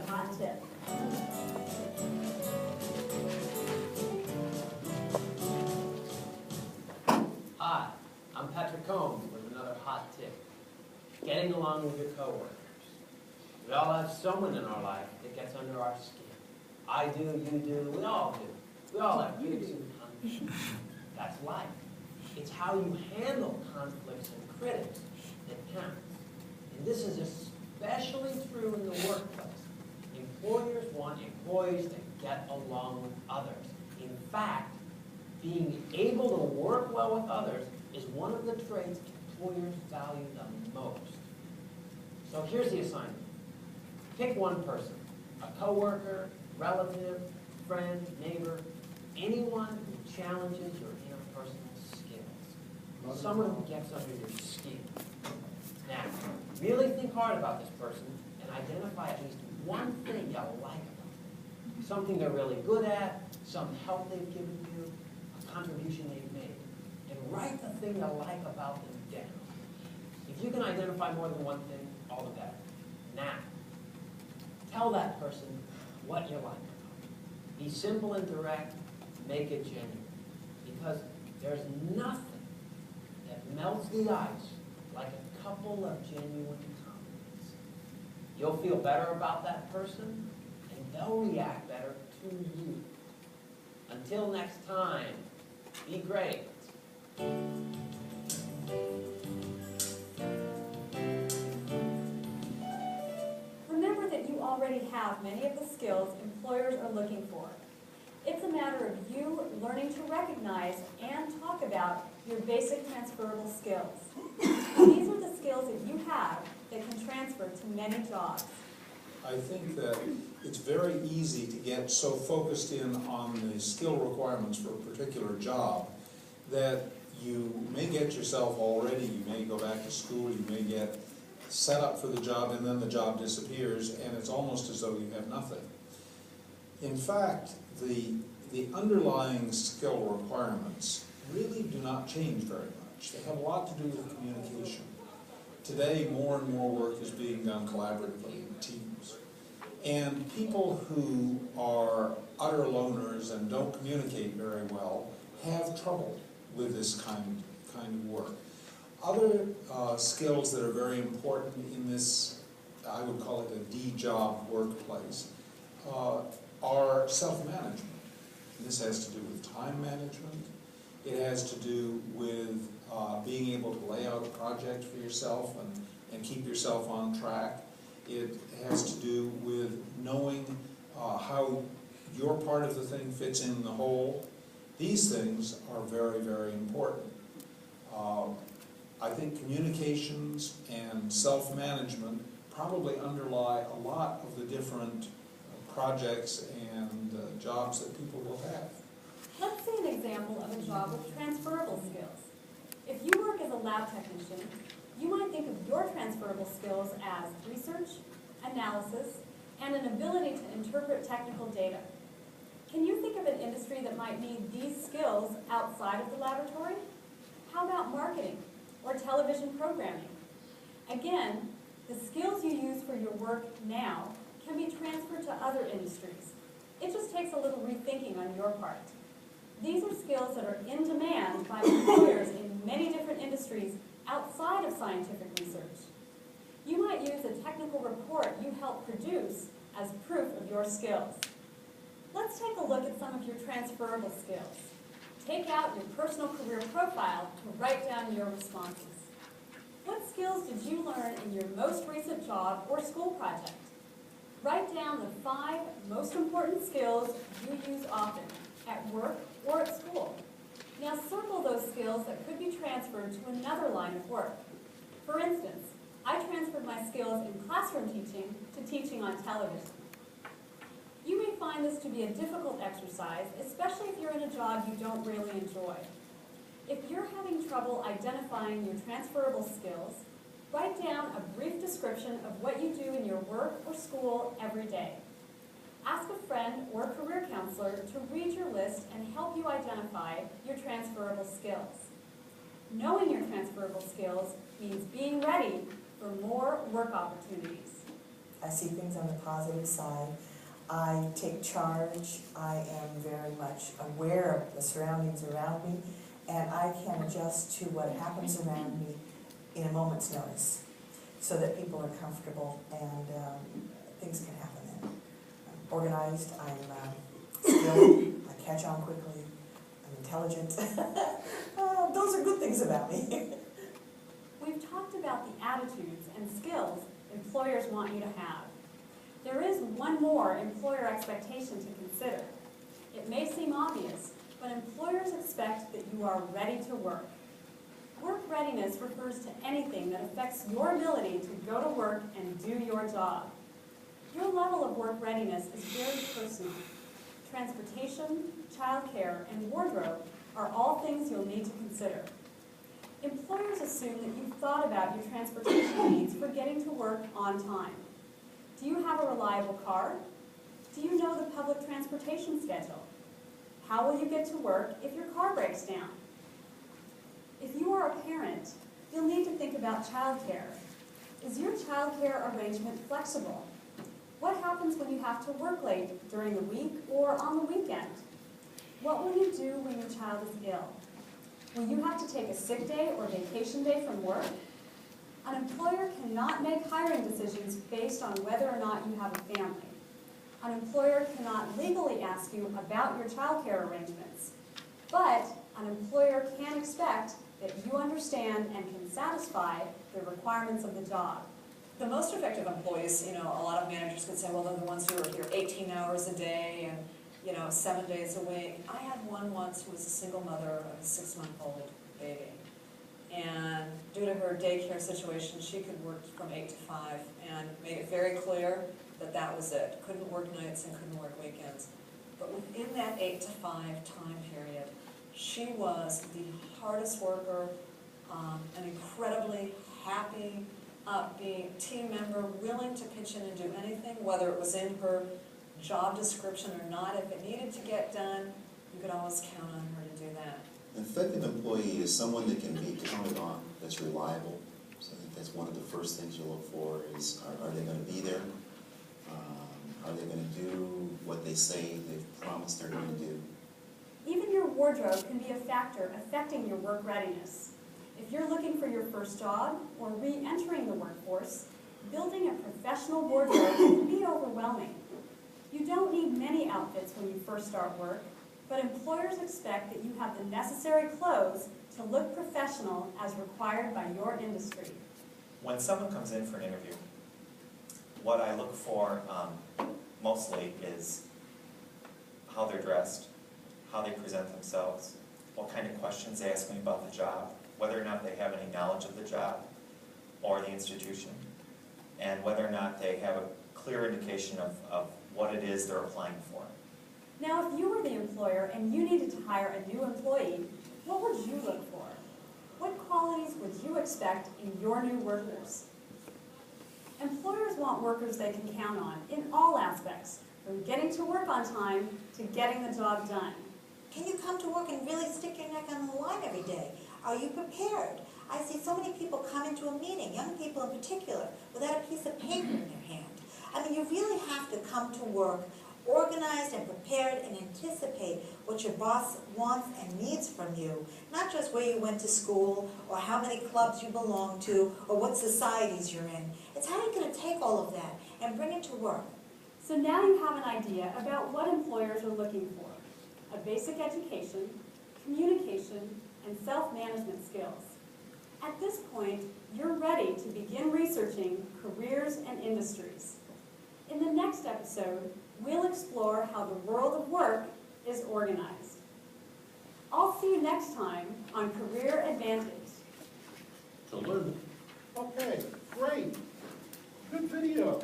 hot tip. Hi, I'm Patrick Combs with another hot tip. Getting along with your coworkers. We all have someone in our life that gets under our skin. I do, you do, we all do. We all have critics and conflicts. That's life. It's how you handle conflicts and critics that counts. And this is especially true in the workplace. Employers want employees to get along with others. In fact, being able to work well with others is one of the traits employers value the most. So here's the assignment. Pick one person, a coworker, relative, friend, neighbor, anyone who challenges your interpersonal skills. Someone who gets under your skin. Now, really think hard about this person and identify at least one thing you like about them. Something they're really good at, some help they've given you, a contribution they've made. And write the thing you like about them down. If you can identify more than one thing, all the better. Now, tell that person what you like about them. Be simple and direct, make it genuine. Because there's nothing that melts the ice like a couple of genuine compliments. You'll feel better about that person, and they'll react better to you. Until next time, be great. Remember that you already have many of the skills employers are looking for. It's a matter of you learning to recognize and talk about your basic transferable skills. These are the skills that you have that can transfer to many jobs. I think that it's very easy to get so focused in on the skill requirements for a particular job that you may get yourself all ready, you may go back to school, you may get set up for the job, and then the job disappears, and it's almost as though you have nothing. In fact, the underlying skill requirements really do not change very much. They have a lot to do with communication. Today, more and more work is being done collaboratively in teams. And people who are utter loners and don't communicate very well have trouble with this kind of work. Other skills that are very important in this, I would call it a D-job workplace, are self-management. This has to do with time management. It has to do with being able to lay out a project for yourself and keep yourself on track. It has to do with knowing how your part of the thing fits in the whole. These things are very, very important. I think communications and self-management probably underlie a lot of the different projects and jobs that people will have. Let's see an example of a job with transferable skills. If you work as a lab technician, you might think of your transferable skills as research, analysis, and an ability to interpret technical data. Can you think of an industry that might need these skills outside of the laboratory? How about marketing or television programming? Again, the skills you use for your work now can be transferred to other industries. It just takes a little rethinking on your part. These are skills that are in demand by employers in many different industries outside of scientific research. You might use a technical report you helped produce as proof of your skills. Let's take a look at some of your transferable skills. Take out your personal career profile to write down your responses. What skills did you learn in your most recent job or school project? Write down the 5 most important skills you use often, at work or at school. Now circle those skills that could be transferred to another line of work. For instance, I transferred my skills in classroom teaching to teaching on television. You may find this to be a difficult exercise, especially if you're in a job you don't really enjoy. If you're having trouble identifying your transferable skills, write down a brief description of what you do in your work or school every day. Ask a friend or career counselor to read your list and help you identify your transferable skills. Knowing your transferable skills means being ready for more work opportunities. I see things on the positive side. I take charge. I am very much aware of the surroundings around me, and I can adjust to what happens around me in a moment's notice, so that people are comfortable and things can happen then. I'm organized, I'm skilled, I catch on quickly, I'm intelligent. Those are good things about me. We've talked about the attitudes and skills employers want you to have. There is one more employer expectation to consider. It may seem obvious, but employers expect that you are ready to work. Work readiness refers to anything that affects your ability to go to work and do your job. Your level of work readiness is very personal. Transportation, childcare, and wardrobe are all things you'll need to consider. Employers assume that you've thought about your transportation needs for getting to work on time. Do you have a reliable car? Do you know the public transportation schedule? How will you get to work if your car breaks down? If you are a parent, you'll need to think about childcare. Is your childcare arrangement flexible? What happens when you have to work late during the week or on the weekend? What will you do when your child is ill? Will you have to take a sick day or vacation day from work? An employer cannot make hiring decisions based on whether or not you have a family. An employer cannot legally ask you about your childcare arrangements, but an employer can expect that you understand and can satisfy the requirements of the job. The most effective employees, a lot of managers could say, well, they're the ones who are here 18 hours a day and, 7 days a week. I had one once who was a single mother of a 6-month-old baby. And due to her daycare situation, she could work from 8 to 5 and made it very clear that that was it. Couldn't work nights and couldn't work weekends. But within that 8 to 5 time period, she was the hardest worker, an incredibly happy, upbeat team member, willing to pitch in and do anything, whether it was in her job description or not. If it needed to get done, you could always count on her to do that. An effective employee is someone that can be counted on, that's reliable. So I think that's one of the first things you look for is, are they going to be there? Are they going to do what they say they've promised they're going to do? Even your wardrobe can be a factor affecting your work readiness. If you're looking for your first job or re-entering the workforce, building a professional wardrobe can be overwhelming. You don't need many outfits when you first start work, but employers expect that you have the necessary clothes to look professional as required by your industry. When someone comes in for an interview, what I look for mostly is how they're dressed, how they present themselves, what kind of questions they ask me about the job, whether or not they have any knowledge of the job or the institution, and whether or not they have a clear indication of what it is they're applying for. Now, if you were the employer and you needed to hire a new employee, what would you look for? What qualities would you expect in your new workers? Employers want workers they can count on in all aspects, from getting to work on time to getting the job done. Can you come to work and really stick your neck on the line every day? Are you prepared? I see so many people come into a meeting, young people in particular, without a piece of paper in their hand. I mean, you really have to come to work organized and prepared and anticipate what your boss wants and needs from you, not just where you went to school or how many clubs you belong to or what societies you're in. It's how you're going to take all of that and bring it to work. So now you have an idea about what employers are looking for: a basic education, communication, and self-management skills. At this point, you're ready to begin researching careers and industries. In the next episode, we'll explore how the world of work is organized. I'll see you next time on Career Advantage. Okay, great. Good video.